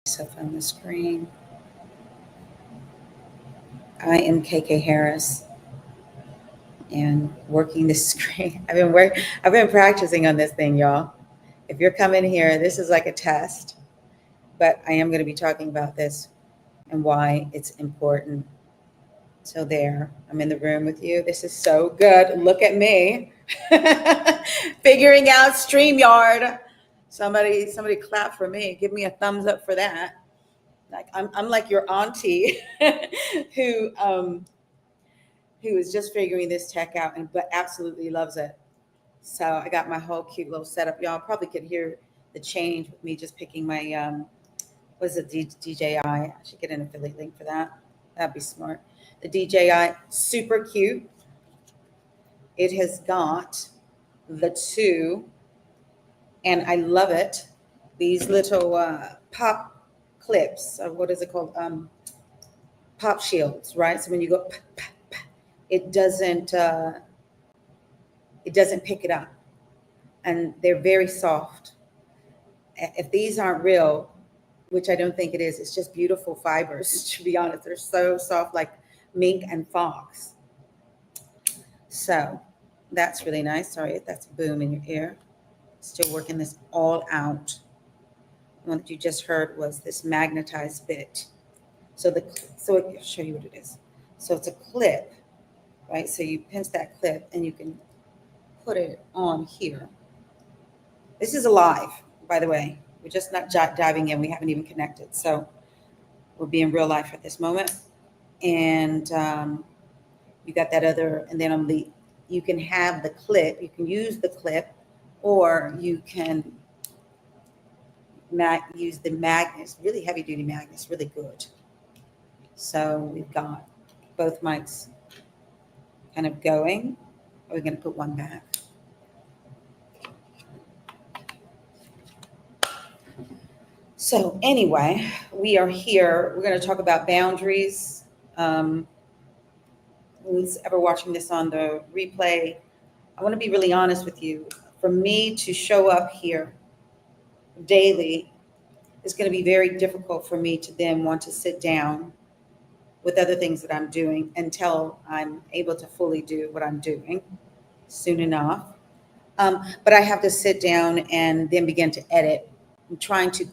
Myself on the screen. I am KK Harris and working the screen. I've been practicing on this thing, y'all. If you're coming here, this is like a test, but I am going to be talking about this and why it's important. So there, I'm in the room with you. This is so good. Look at me. Figuring out StreamYard. Somebody clap for me. Give me a thumbs up for that. Like I'm like your auntie who is just figuring this tech out and but absolutely loves it. So I got my whole cute little setup. Y'all probably could hear the change with me just picking my what is it, DJI? I should get an affiliate link for that. That'd be smart. The DJI, super cute. It has got the two, and I love it. These little pop clips, or what is it called? Pop shields, right? So when you go, it doesn't pick it up, and they're very soft. If these aren't real, which I don't think it is, it's just beautiful fibers. To be honest, they're so soft, like mink and fox. So that's really nice. Sorry if that's a boom in your ear. Still working this all out. The one that you just heard was this magnetized bit. So I'll show you what it is. So it's a clip, right? So you pinch that clip and you can put it on here. This is alive, by the way. We're just not diving in. We haven't even connected. So we'll be in real life at this moment. And you got that other, and then you can have the clip. You can use the clip, or you can use the magnets, really heavy duty magnets, really good. So we've got both mics kind of going. We're going to put one back. So anyway, we are here. We're going to talk about boundaries. Who's ever watching this on the replay, I want to be really honest with you. For me to show up here daily is going to be very difficult for me to then want to sit down with other things that I'm doing until I'm able to fully do what I'm doing soon enough. But I have to sit down and then begin to edit. I'm trying to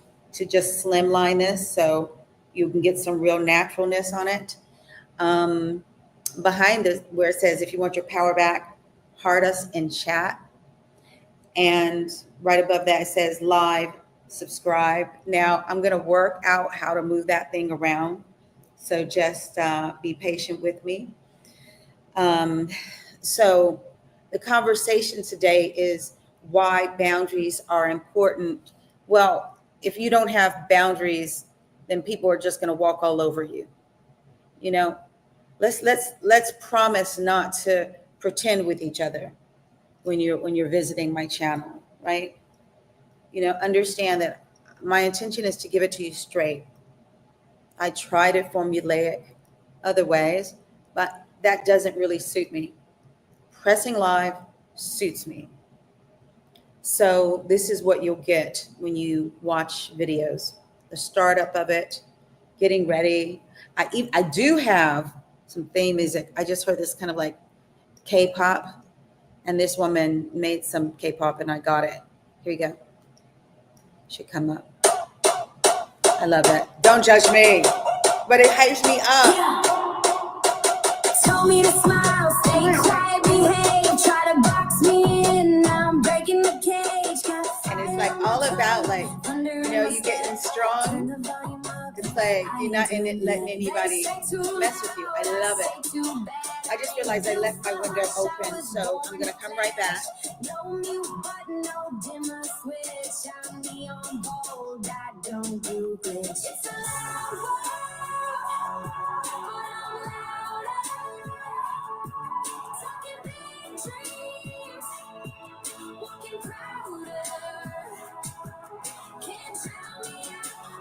just slimline this so you can get some real naturalness on it. Behind this, where it says, if you want your power back, heart us in chat. And right above that, it says live, subscribe. Now, I'm going to work out how to move that thing around. So just be patient with me. So the conversation today is why boundaries are important. Well, if you don't have boundaries, then people are just going to walk all over you. You know, let's promise not to pretend with each other when you're visiting my channel, right? You know, understand that my intention is to give it to you straight. I tried it formulaic other ways, but that doesn't really suit me. Pressing live suits me. So this is what you'll get when you watch videos. The startup of it, getting ready. I do have some theme music. I just heard this kind of like K-pop, and this woman made some K-pop and I got it. Here you go. Should come up. I love it. Don't judge me, but it hypes me up. Told me to smile, stay quiet, behave, try to box me in, now I'm breaking the cage. And it's like all about like, you know, you getting strong. It's like you're not in it letting anybody mess with you. I love it. I just realized I left my window open, so I'm gonna come right back.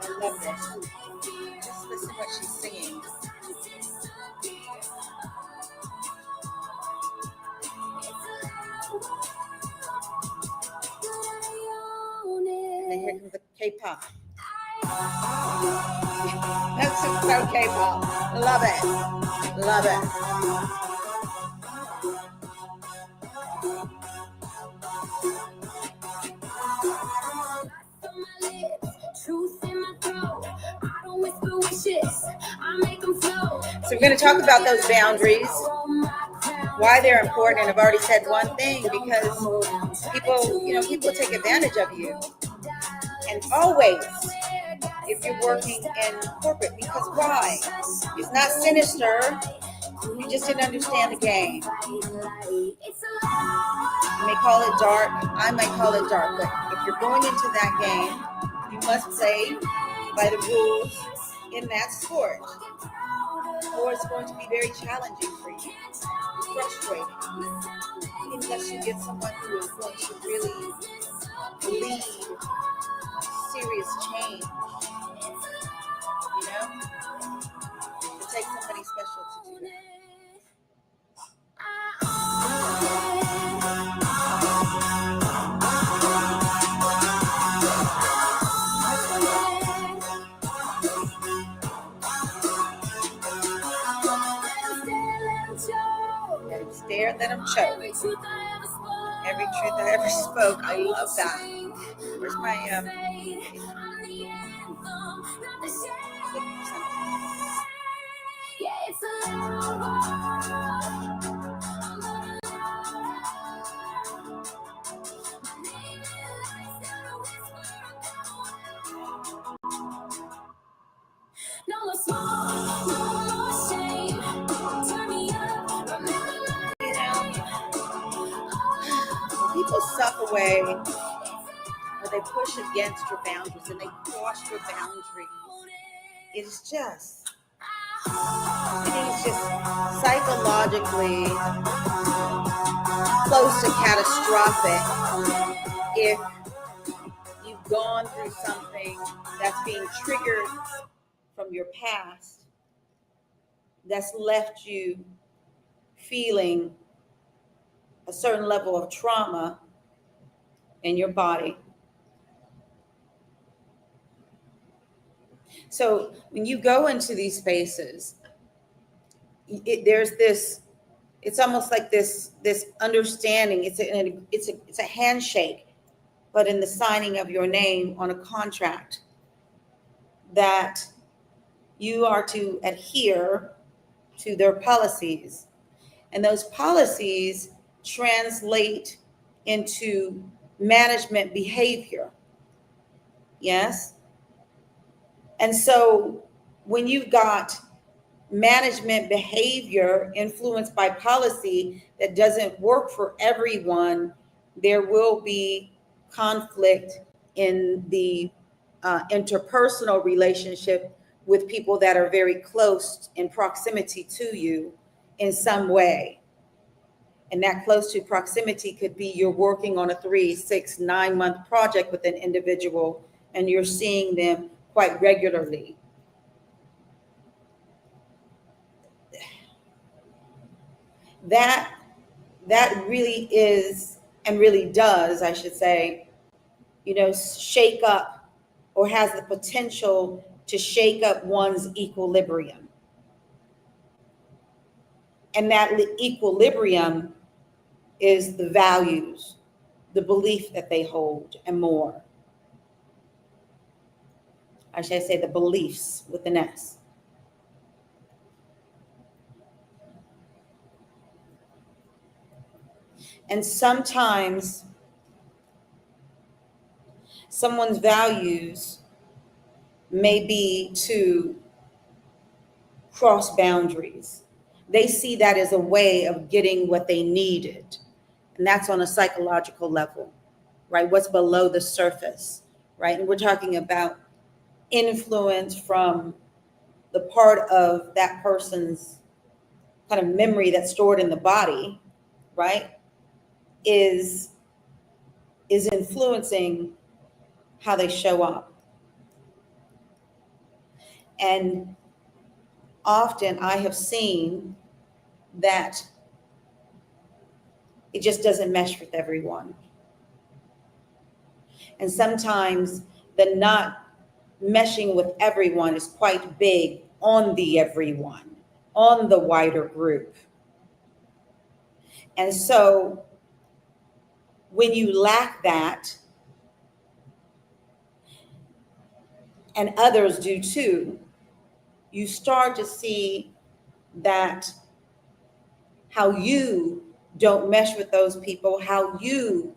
I love this. Just listen what she's singing. And then here comes the K-pop. That's just so K-pop. Love it. Love it. So we're going to talk about those boundaries, why they're important. And I've already said one thing, because people take advantage of you. And always, if you're working in corporate, because why? It's not sinister. You just didn't understand the game. You may call it dark. I might call it dark. But if you're going into that game, you must play by the rules in that sport, or it's going to be very challenging for you, frustrating, unless you get someone who is going to really lead serious change. It takes somebody special to do that. Let him stare, let him choke. Every truth I ever spoke. I love that. Where's my people suck away, or they push against your boundaries and they cross your boundaries. It's just psychologically close to catastrophic if you've gone through something that's being triggered from your past that's left you feeling a certain level of trauma in your body. So when you go into these spaces, there's this, it's almost like this understanding. It's a handshake, but in the signing of your name on a contract that you are to adhere to their policies. And those policies translate into management behavior. Yes? And so when you've got management behavior influenced by policy that doesn't work for everyone, there will be conflict in the interpersonal relationship with people that are very close in proximity to you in some way. And that close to proximity could be you're working on a 3, 6, 9-month project with an individual and you're seeing them quite regularly. That really is, and really does, I should say, shake up, or has the potential to shake up one's equilibrium. And that equilibrium is the values, the belief that they hold, and more. I should say the beliefs with an S. And sometimes someone's values may be to cross boundaries. They see that as a way of getting what they needed. And that's on a psychological level, right? What's below the surface, right? And we're talking about influence from the part of that person's kind of memory that's stored in the body, right? Is influencing how they show up. And often I have seen that it just doesn't mesh with everyone. And sometimes the not meshing with everyone is quite big on the everyone, on the wider group. And so when you lack that, and others do too, you start to see that how you don't mesh with those people, how you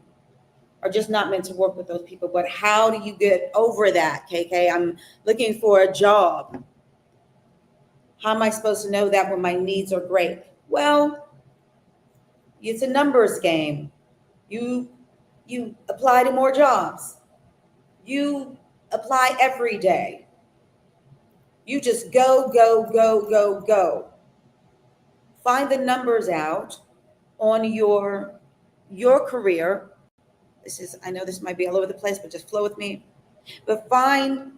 are just not meant to work with those people. But how do you get over that, KK? I'm looking for a job. How am I supposed to know that when my needs are great? Well, it's a numbers game. You apply to more jobs. You apply every day. You just go, go, go, go, go. Find the numbers out on your career. I know this might be all over the place, but just flow with me. But find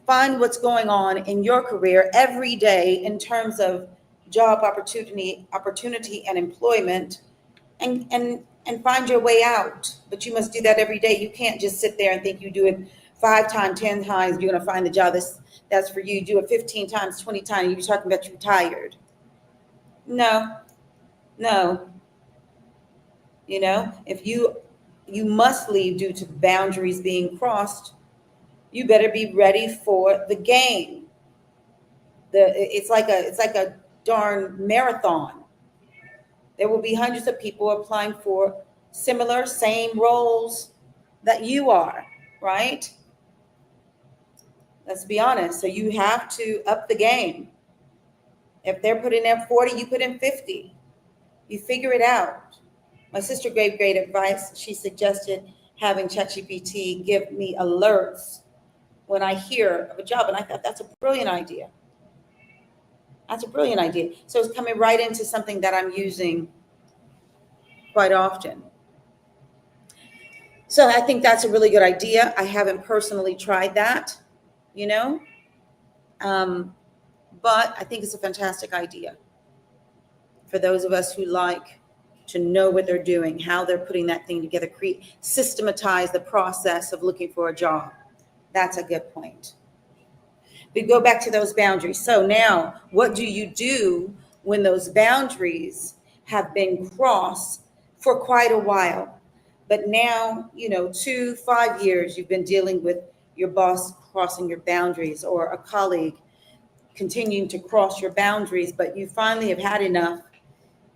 what's going on in your career every day in terms of job opportunity and employment, and find your way out. But you must do that every day. You can't just sit there and think you do it 5 times, 10 times, you're going to find the job that's for you. Do it 15 times, 20 times, you're talking about you're tired. No. If you must leave due to boundaries being crossed, you better be ready for the game. It's like a darn marathon. There will be hundreds of people applying for similar, same roles that you are, right? Let's be honest. So you have to up the game. If they're putting in 40, you put in 50. You figure it out. My sister gave great advice. She suggested having ChatGPT give me alerts when I hear of a job. And I thought that's a brilliant idea. So it's coming right into something that I'm using quite often. So I think that's a really good idea. I haven't personally tried that, but I think it's a fantastic idea for those of us who like to know what they're doing, how they're putting that thing together, systematize the process of looking for a job. That's a good point. We go back to those boundaries. So now, what do you do when those boundaries have been crossed for quite a while? But now, 2, 5 years, you've been dealing with your boss crossing your boundaries, or a colleague continuing to cross your boundaries, but you finally have had enough,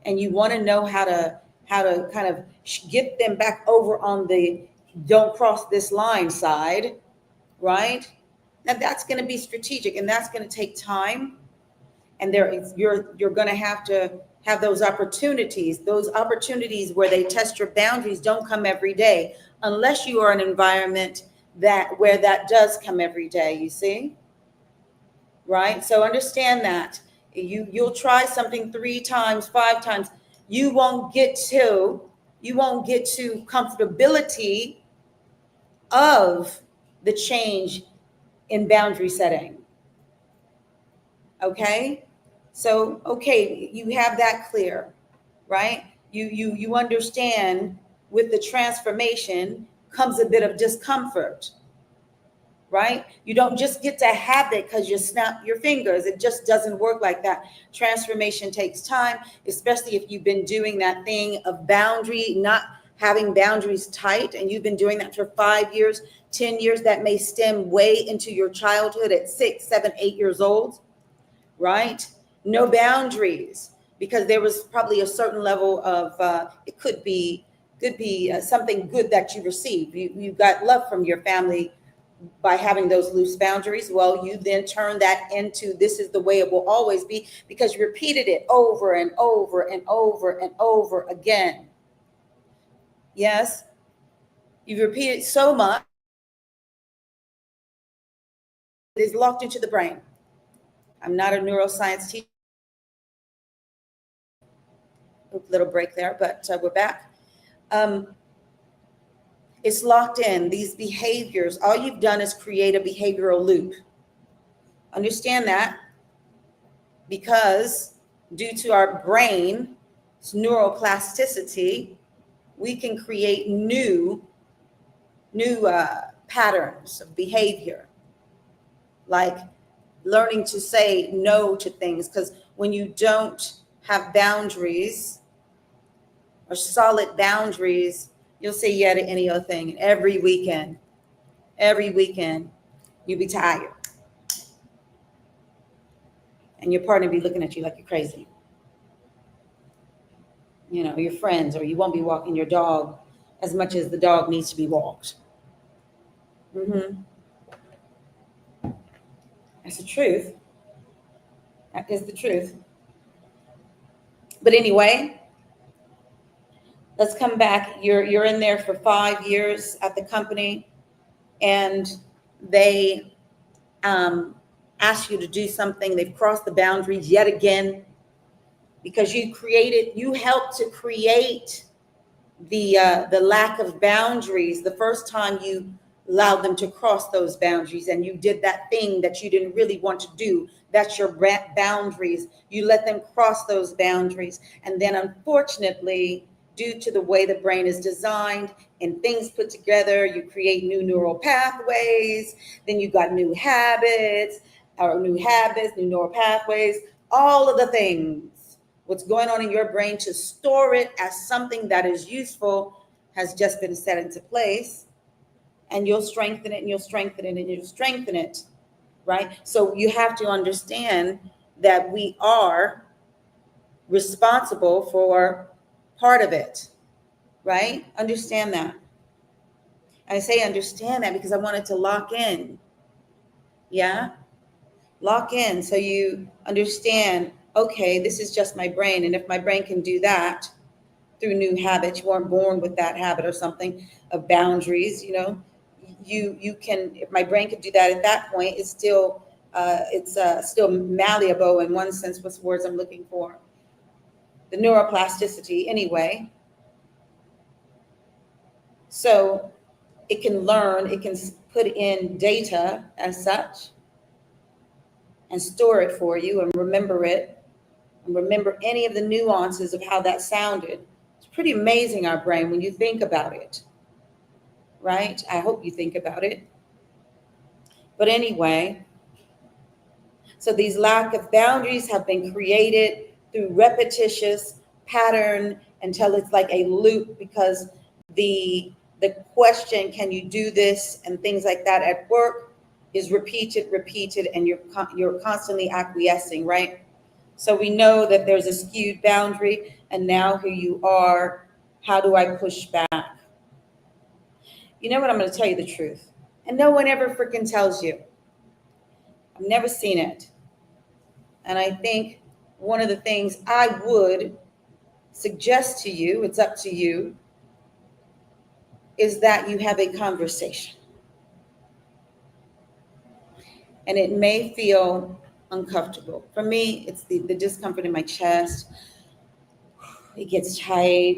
and you want to know how to kind of get them back over on the don't cross this line side, right? Now that's going to be strategic, and that's going to take time. And you're going to have those opportunities where they test your boundaries don't come every day, unless you are in an environment where that does come every day, you see? Right? So understand that. You'll try something 3 times, 5 times. You won't get to comfortability of the change in boundary setting. Okay? So, you have that clear, right? You understand with the transformation comes a bit of discomfort, right? You don't just get to have it because you snap your fingers. It just doesn't work like that. Transformation takes time, especially if you've been doing that thing of boundary, not having boundaries tight, and you've been doing that for 5 years, 10 years. That may stem way into your childhood at 6, 7, 8 years old, right? No boundaries, because there was probably a certain level of, it could be something good that you received. You got love from your family by having those loose boundaries. Well, you then turn that into, this is the way it will always be, because you repeated it over and over and over and over again. Yes, you've repeated so much, it is locked into the brain. I'm not a neuroscience teacher. Little break there, but we're back. It's locked in. These behaviors, all you've done is create a behavioral loop. Understand that, because due to our brain's neuroplasticity, we can create new patterns of behavior. like learning to say no to things. Because when you don't have boundaries or solid boundaries, you'll say yeah to any other thing. And every weekend, you'll be tired. And your partner be looking at you like you're crazy. You know, your friends, or you won't be walking your dog as much as the dog needs to be walked. That's the truth. That is the truth. But anyway, let's come back. You're in there for 5 years at the company, and they ask you to do something. They've crossed the boundaries yet again, because you helped to create the lack of boundaries the first time you allowed them to cross those boundaries, and you did that thing that you didn't really want to do. That's your boundaries. You let them cross those boundaries, and then unfortunately, due to the way the brain is designed and things put together, you create new neural pathways. Then you got new habits, new neural pathways, all of the things. What's going on in your brain to store it as something that is useful has just been set into place, and you'll strengthen it, and you'll strengthen it, and you'll strengthen it, right? So you have to understand that we are responsible for part of it, right? Understand that. I say understand that because I wanted to lock in. Yeah? Lock in so you understand, okay, this is just my brain. And if my brain can do that through new habits, you weren't born with that habit or something of boundaries, you know, you can, if my brain could do that at that point, it's still malleable in one sense. What's the words I'm looking for? The neuroplasticity anyway. So it can learn, it can put in data as such and store it for you and remember it, and remember any of the nuances of how that sounded. It's pretty amazing, our brain, when you think about it, right? I hope you think about it. But anyway, so these lack of boundaries have been created through repetitious pattern until it's like a loop, because the question, can you do this, and things like that at work is repeated, and you're constantly acquiescing, right? So we know that there's a skewed boundary, and now here you are. How do I push back? You know what? I'm going to tell you the truth, and no one ever freaking tells you. I've never seen it. And I think one of the things I would suggest to you, it's up to you, is that you have a conversation. And it may feel uncomfortable. For me, it's the discomfort in my chest. It gets tight,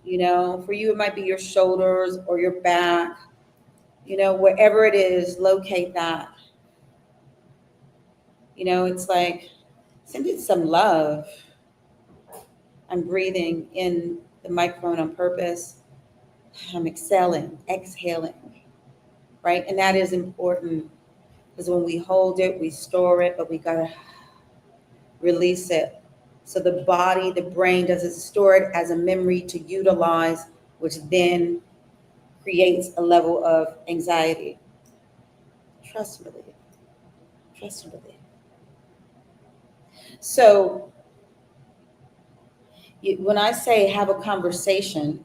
you know. For you, it might be your shoulders or your back. You know, wherever it is, locate that. You know, it's like, send it some love. I'm breathing in the microphone on purpose. I'm exhaling, right? And that is important, because when we hold it, we store it, but we gotta release it. So the body, the brain doesn't store it as a memory to utilize, which then creates a level of anxiety. Trust and believe. Trust and believe. So when I say have a conversation,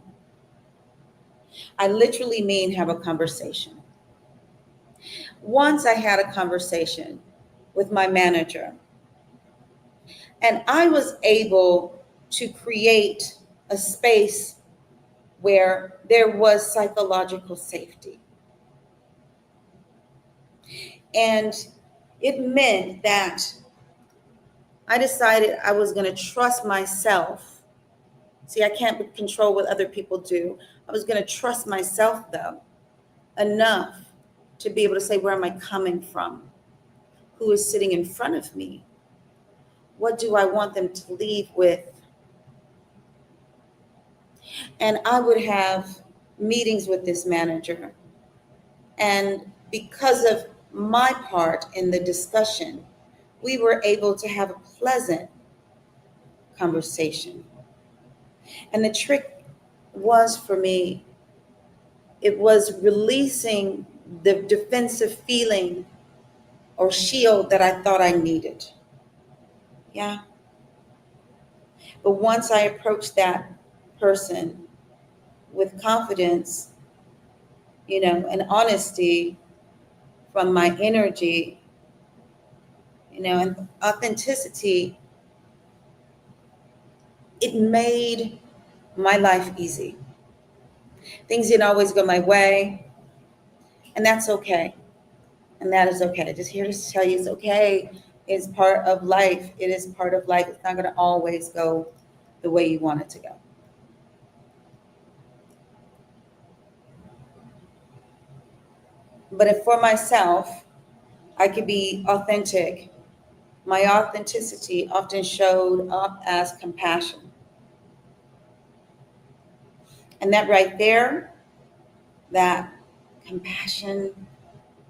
I literally mean have a conversation. Once I had a conversation with my manager, and I was able to create a space where there was psychological safety. And it meant that I decided I was going to trust myself. See, I can't control what other people do. I was going to trust myself, though, enough to be able to say, where am I coming from? Who is sitting in front of me? What do I want them to leave with? And I would have meetings with this manager. And because of my part in the discussion, we were able to have a pleasant conversation. And the trick was for me, it was releasing the defensive feeling or shield that I thought I needed. Yeah. But once I approached that person with confidence, and honesty from my energy, and authenticity, it made my life easy. Things didn't always go my way, and that's okay. And that is okay. Just here to tell you it's okay. It's part of life. It is part of life. It's not going to always go the way you want it to go. But if for myself, I could be authentic, my authenticity often showed up as compassion. And that right there, that compassion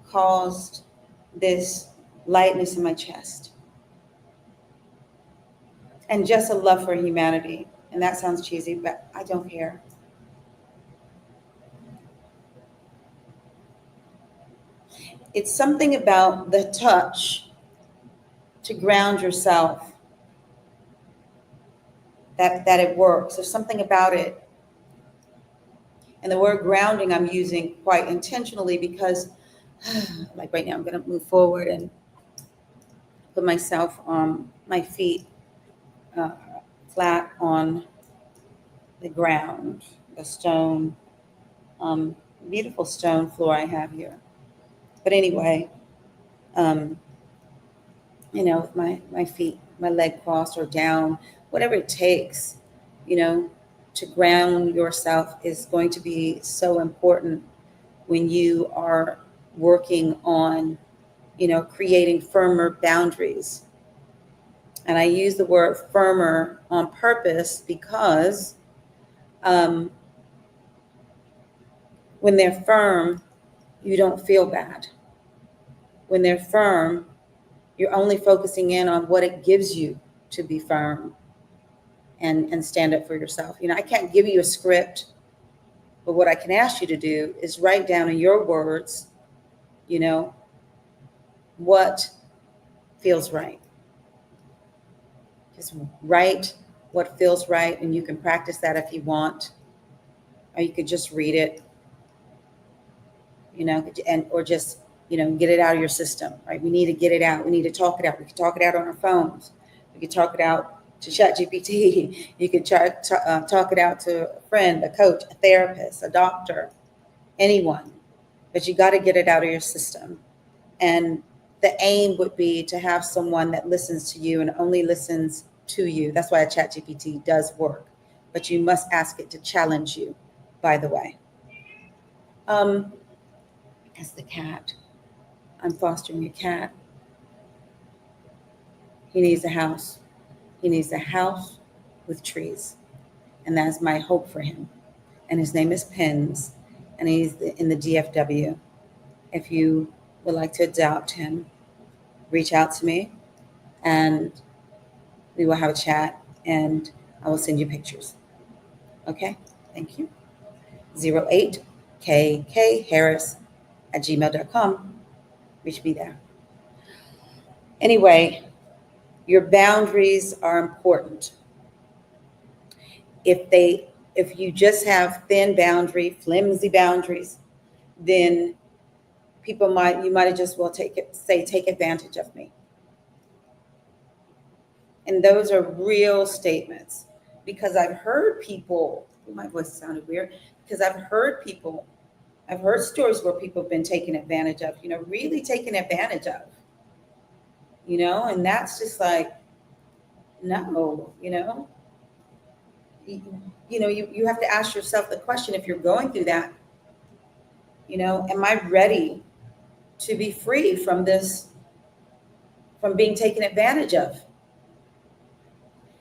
caused this lightness in my chest and just a love for humanity. And that sounds cheesy, but I don't care. It's something about the touch to ground yourself that it works. There's something about it. And the word grounding I'm using quite intentionally because like right now I'm going to move forward and put myself on my feet flat on the ground, the stone, beautiful stone floor I have here. But anyway, with my feet, my leg crossed or down, whatever it takes, to ground yourself is going to be so important when you are working on, creating firmer boundaries. And I use the word firmer on purpose because when they're firm, you don't feel bad. When they're firm, you're only focusing in on what it gives you to be firm and stand up for yourself. I can't give you a script, but what I can ask you to do is write down in your words, what feels right. Just write what feels right, and you can practice that if you want, or you could just read it, or just, get it out of your system, right? We need to get it out. We need to talk it out. We can talk it out on our phones. We can talk it out to ChatGPT. You can talk it out to a friend, a coach, a therapist, a doctor, anyone. But you got to get it out of your system. And the aim would be to have someone that listens to you and only listens to you. That's why a ChatGPT does work. But you must ask it to challenge you, by the way. As the cat, I'm fostering a cat. He needs a house. He needs a house with trees. And that's my hope for him. And his name is Pins, and he's in the DFW. If you would like to adopt him, reach out to me and we will have a chat and I will send you pictures. Okay? Thank you. 08KKHarris@gmail.com. Reach me there. Anyway, your boundaries are important. If you just have thin boundary, flimsy boundaries, then you might just well take advantage of me. And those are real statements because I've heard people, my voice sounded weird, because I've heard stories where people have been taken advantage of, really taken advantage of, and that's just like, no, you have to ask yourself the question, if you're going through that, am I ready to be free from this, from being taken advantage of?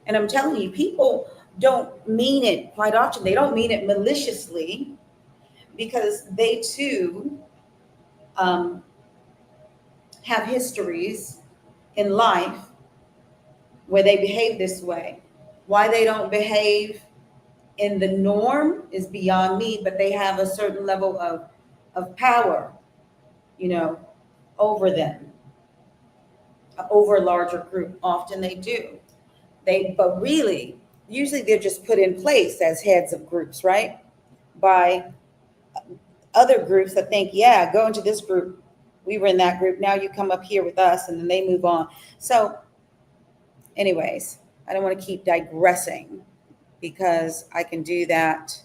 And I'm telling you, people don't mean it quite often. They don't mean it maliciously because they too have histories in life where they behave this way. Why they don't behave in the norm is beyond me, but they have a certain level of power, you know, over them, over a larger group. Often they do. But really, usually they're just put in place as heads of groups, right? By other groups that think, yeah, go into this group. We were in that group. Now you come up here with us, and then they move on. So, anyways, I don't want to keep digressing because I can do that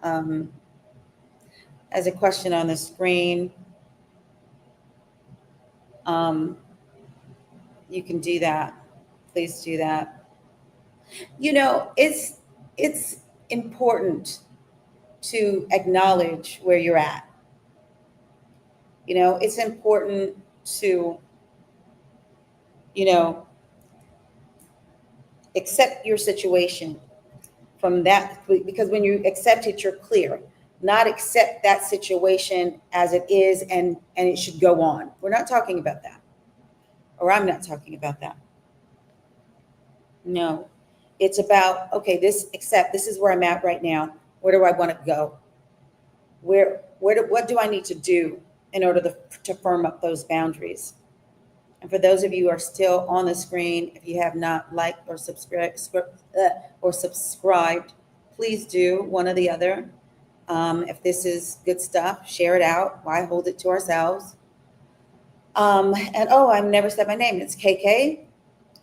as a question on the screen. You can do that. Please do that. You know, it's important to acknowledge where you're at. You know, it's important to, you know, accept your situation from that, because when you accept it, you're clear. Not accept that situation as it is and it should go on. We're not talking about that. Or I'm not talking about that. No. It's about, okay, this is where I'm at right now. Where do I want to go? What do I need to do in order to firm up those boundaries? And for those of you who are still on the screen, if you have not liked or subscribed, please do one or the other. If this is good stuff, share it out. Why hold it to ourselves? And I've never said my name. It's KK,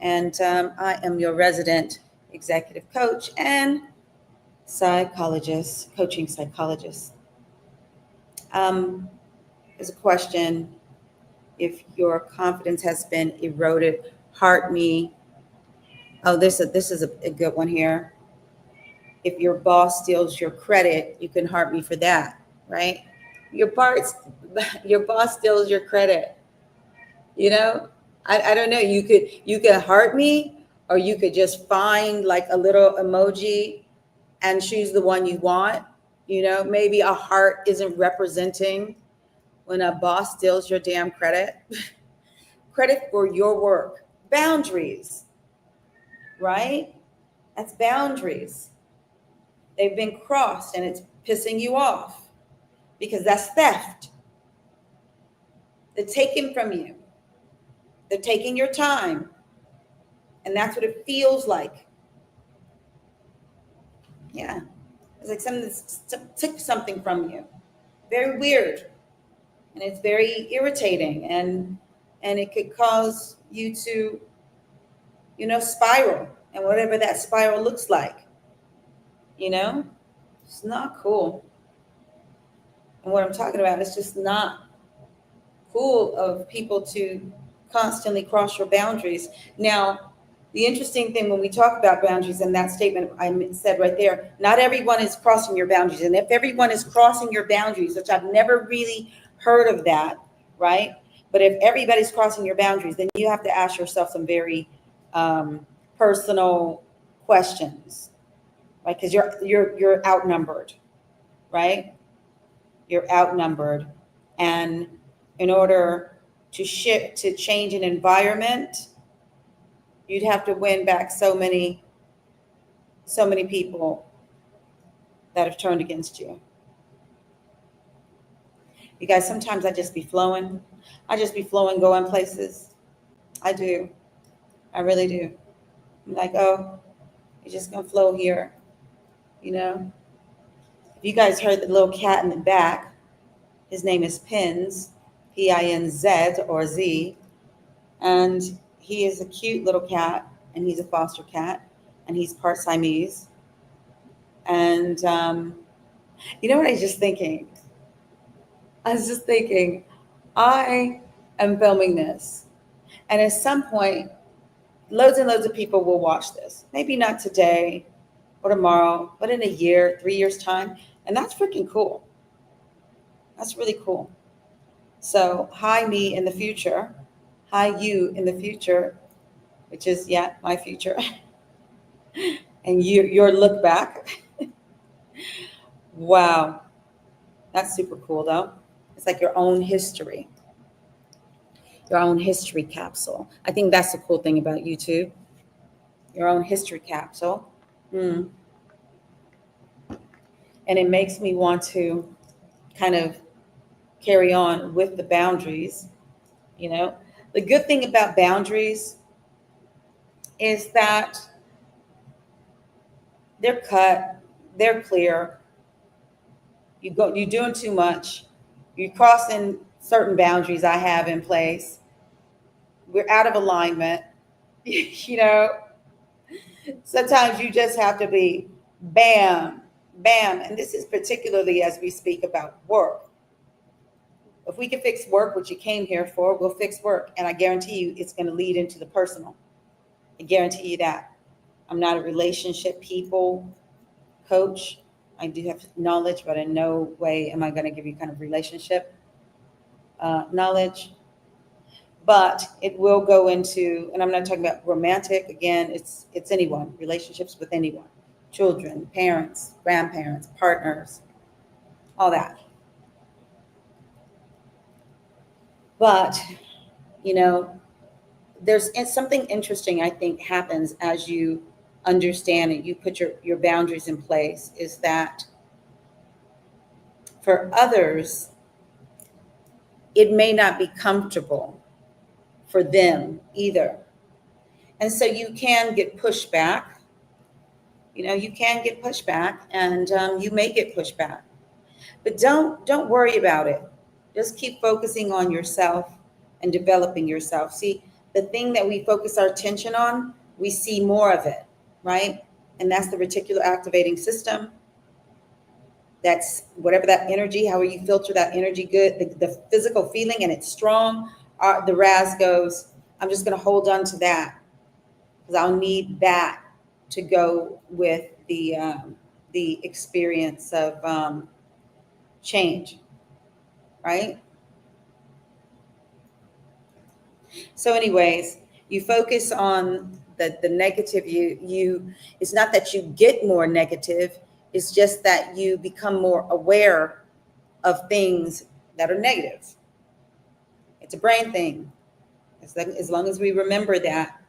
and I am your resident executive coach and psychologist, coaching psychologist. There's a question: if your confidence has been eroded, heart me. Oh, this is a good one here. If your boss steals your credit, you can heart me for that, right? Your boss steals your credit. You know, I don't know. You could heart me, or you could just find like a little emoji and choose the one you want. You know, maybe a heart isn't representing when a boss steals your damn credit. Credit for your work. Boundaries, right? That's boundaries. They've been crossed and it's pissing you off because that's theft. They're taking from you. They're taking your time. And that's what it feels like. Yeah. It's like something took something from you. Very weird. And it's very irritating. And it could cause you to, you know, spiral. And whatever that spiral looks like. You know? It's not cool. And what I'm talking about is just not cool of people to constantly cross your boundaries. Now, the interesting thing when we talk about boundaries, and that statement I said right there, not everyone is crossing your boundaries. And if everyone is crossing your boundaries, which I've never really heard of that, right? But if everybody's crossing your boundaries, then you have to ask yourself some very personal questions, right? Because you're outnumbered, right? You're outnumbered, and in order to change an environment, you'd have to win back so many people that have turned against you. You guys, sometimes I just be flowing. Going places. I do. I really do. I'm like, oh, you're just gonna flow here, you know? If you guys heard the little cat in the back, his name is Pins, Pinz or Z, and he is a cute little cat, and he's a foster cat, and he's part Siamese. And you know what I was just thinking? I am filming this, and at some point, loads and loads of people will watch this. Maybe not today or tomorrow, but in a year, 3 years' time, and that's freaking cool. That's really cool. So, hi me in the future. Hi you in the future, which is, yeah, my future. And your look back. Wow. That's super cool, though. It's like your own history. your own history capsule. I think that's the cool thing about YouTube, your own history capsule. And it makes me want to kind of carry on with the boundaries. You know, the good thing about boundaries is that they're cut, they're clear. You're doing too much. You're crossing certain boundaries I have in place. We're out of alignment. You know, sometimes you just have to be bam, bam. And this is particularly as we speak about work. If we can fix work, what you came here for, we'll fix work. And I guarantee you it's going to lead into the personal. I guarantee you that. I'm not a relationship people coach. I do have knowledge, but in no way am I going to give you kind of relationship knowledge. But it will go into, and I'm not talking about romantic. Again, it's anyone, relationships with anyone, children, parents, grandparents, partners, all that. But, you know, there's something interesting I think happens as you understand it, you put your boundaries in place, is that for others, it may not be comfortable for them either. And so you can get pushback. You know, you can get pushback, and you may get pushback. But don't worry about it. Just keep focusing on yourself and developing yourself. See, the thing that we focus our attention on, we see more of it, right? And that's the reticular activating system. That's whatever that energy, however you filter that energy good, the physical feeling, and it's strong. The RAS goes, I'm just going to hold on to that because I'll need that to go with the experience of change, right? So anyways, you focus on the negative. It's not that you get more negative. It's just that you become more aware of things that are negative. It's a brain thing. As long as we remember that,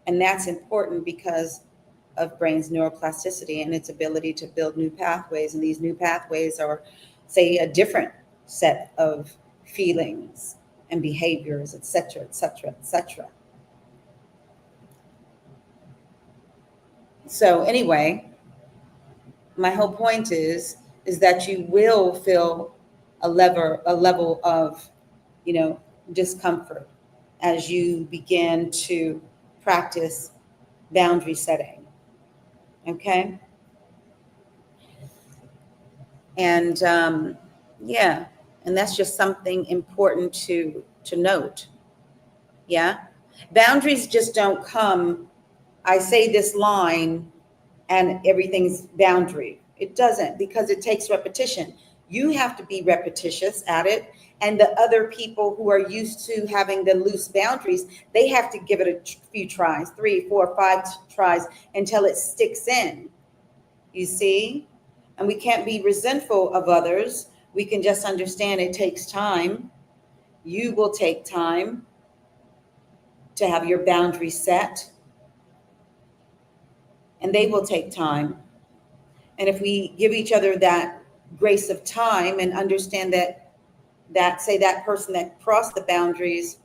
and that's important because of brain's neuroplasticity and its ability to build new pathways. And these new pathways are, say, a different set of feelings and behaviors, et cetera, et cetera, et cetera. So anyway, my whole point is that you will feel a level of, you know, discomfort as you begin to practice boundary setting. Okay. And yeah, and that's just something important to note. Yeah. Boundaries just don't come, I say this line and everything's boundary. It doesn't, because it takes repetition. You have to be repetitious at it. And the other people who are used to having the loose boundaries, they have to give it a few tries, 3, 4, 5 tries until it sticks in. You see? And we can't be resentful of others. We can just understand it takes time. You will take time to have your boundaries set, and they will take time. And if we give each other that grace of time and understand that say that person that crossed the boundaries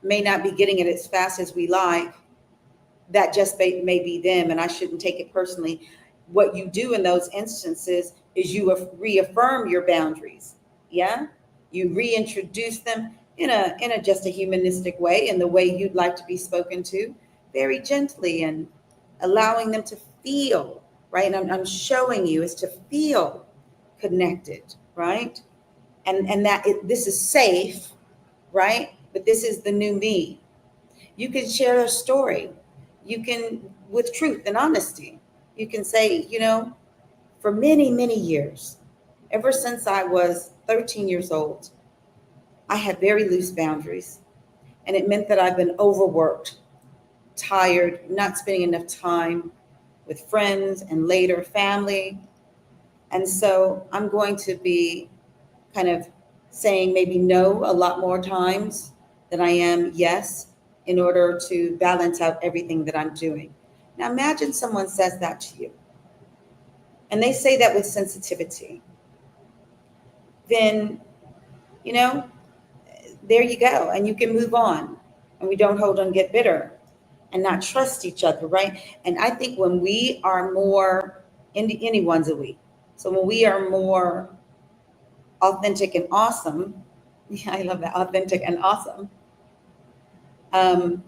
may not be getting it as fast as we like, that just may be them, and I shouldn't take it personally. What you do in those instances is you reaffirm your boundaries. Yeah, you reintroduce them in a just a humanistic way, in the way you'd like to be spoken to, very gently, and allowing them to feel, right? And I'm showing you is to feel connected, right? And that this is safe, right? But this is the new me. You can share a story. You can, with truth and honesty, you can say, you know, for many, many years, ever since I was 13 years old, I had very loose boundaries. And it meant that I've been overworked, tired, not spending enough time with friends and later family. And so I'm going to be kind of saying maybe no a lot more times than I am yes in order to balance out everything that I'm doing. Now imagine someone says that to you and they say that with sensitivity. Then, you know, there you go. And you can move on and we don't hold on, get bitter and not trust each other, right? And I think when we are more, anyone's a we. So when we are more authentic and awesome, yeah, I love that, authentic and awesome. And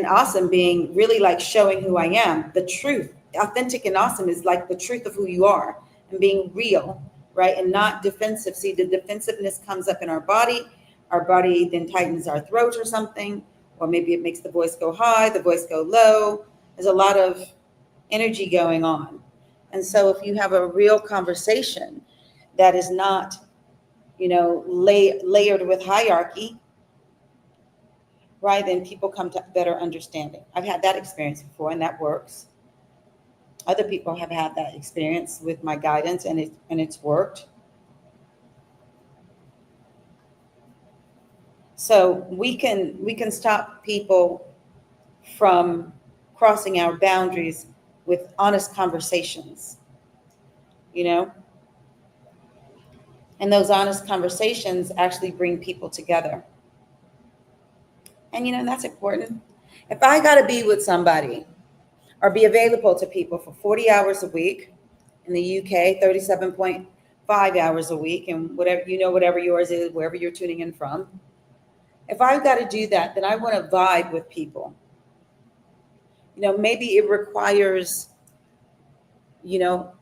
awesome being really like showing who I am, the truth. Authentic and awesome is like the truth of who you are and being real, right? And not defensive. See, the defensiveness comes up in our body. Our body then tightens our throat or something, or maybe it makes the voice go high, the voice go low. There's a lot of energy going on. And so if you have a real conversation that is not, layered with hierarchy, right, then people come to better understanding. I've had that experience before, and that works. Other people have had that experience with my guidance, and it's worked. So we can stop people from crossing our boundaries with honest conversations, and those honest conversations actually bring people together. And that's important. If I got to be with somebody or be available to people for 40 hours a week in the UK, 37.5 hours a week, and whatever yours is, wherever you're tuning in from. If I've got to do that, then I want to vibe with people. Maybe it requires, I'll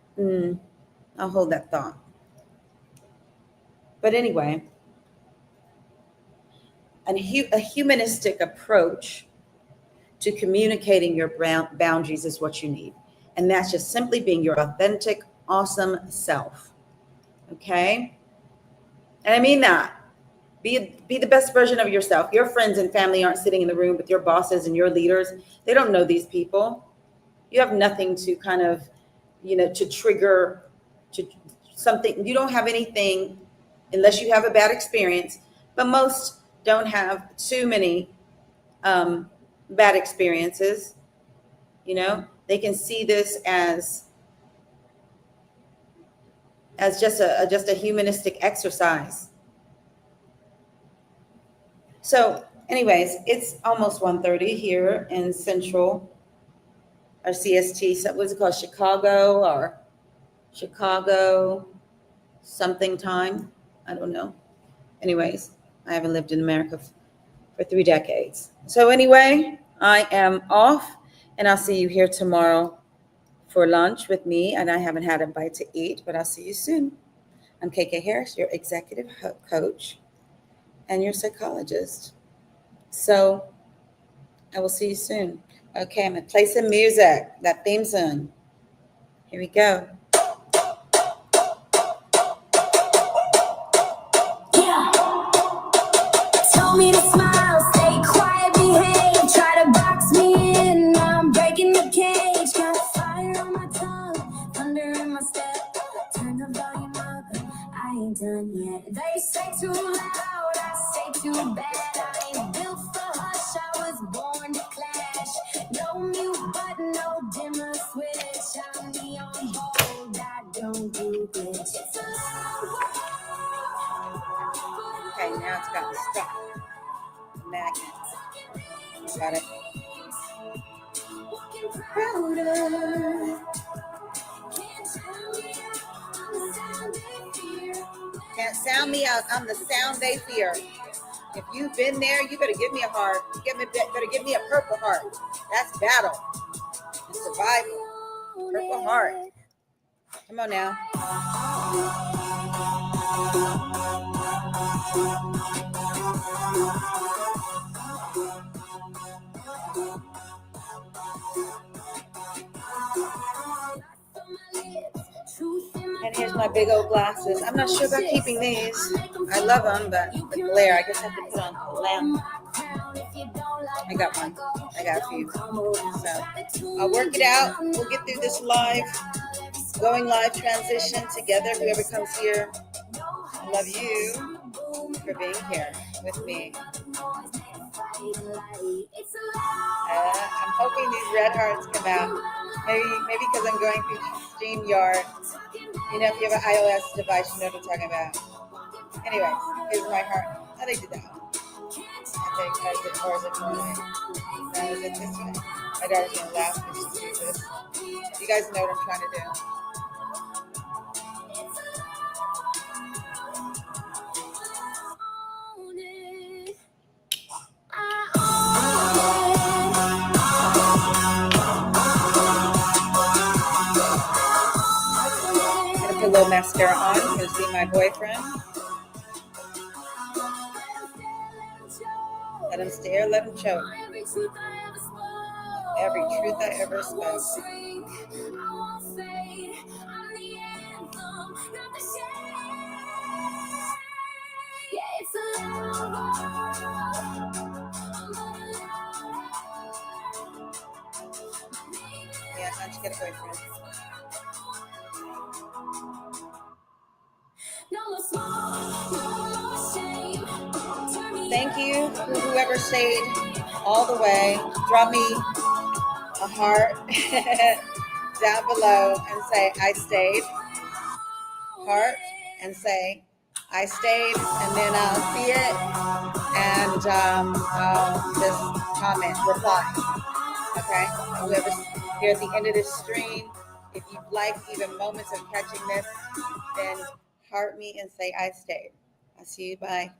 hold that thought. But anyway, a humanistic approach to communicating your boundaries is what you need. And that's just simply being your authentic, awesome self. Okay? And I mean that. Be the best version of yourself. Your friends and family aren't sitting in the room with your bosses and your leaders. They don't know these people. You have nothing to kind of, to trigger to something. You don't have anything unless you have a bad experience. But most don't have too many bad experiences. They can see this as just a humanistic exercise. So anyways, it's almost 1:30 here in Central or CST. So what's it called? Chicago something time. I don't know. Anyways, I haven't lived in America for 3 decades. So anyway, I am off, and I'll see you here tomorrow for lunch with me. And I haven't had a bite to eat, but I'll see you soon. I'm KK Harris, your executive coach and your psychologist. So I will see you soon. Okay, I'm going to play some music, that theme song. Here we go. Told me to smile, stay quiet, behave. Try to box me in, now I'm breaking the cage. Got fire on my tongue, thunder in my step. Turn the volume up, I ain't done yet. They say too loud, I say too bad. I ain't built for hush, I was born to clash. No mute button, no dimmer switch. I'm neon bold, I don't do glitch. It's a loud world. Okay, now it's got to stop. Magnet. Got it. Can't sound me out. I'm the sound they fear. If you've been there, you better give me a heart. Better give me a purple heart. That's battle and survival. Purple heart. Come on now. And here's my big old glasses. I'm not sure about keeping these. I love them, but the glare, I guess I have to put on the lamp. I got one. I got a few. So I'll work it out. We'll get through this going live transition together. Whoever comes here, I love you. for being here with me. I'm hoping these red hearts come out. Maybe because I'm going through StreamYard. You know, if you have an iOS device, you know what I'm talking about. Anyway, here's my heart. How did I do that one? I think, or is it normally? No, is it this way? My daughter's going to laugh when she sees this. You guys know what I'm trying to do. Put a little mascara on. I'm going to see my boyfriend. Let him stare, let him choke. Every truth I ever spoke. Yeah, how'd you get a boyfriend? Thank you for whoever stayed all the way. Drop me a heart down below and say, I stayed. Heart and say, I stayed. And then I'll see it. And I'll just comment, reply. Okay? Whoever's here at the end of this stream, if you'd like even moments of catching this, then heart me and say, I stayed. I'll see you. Bye.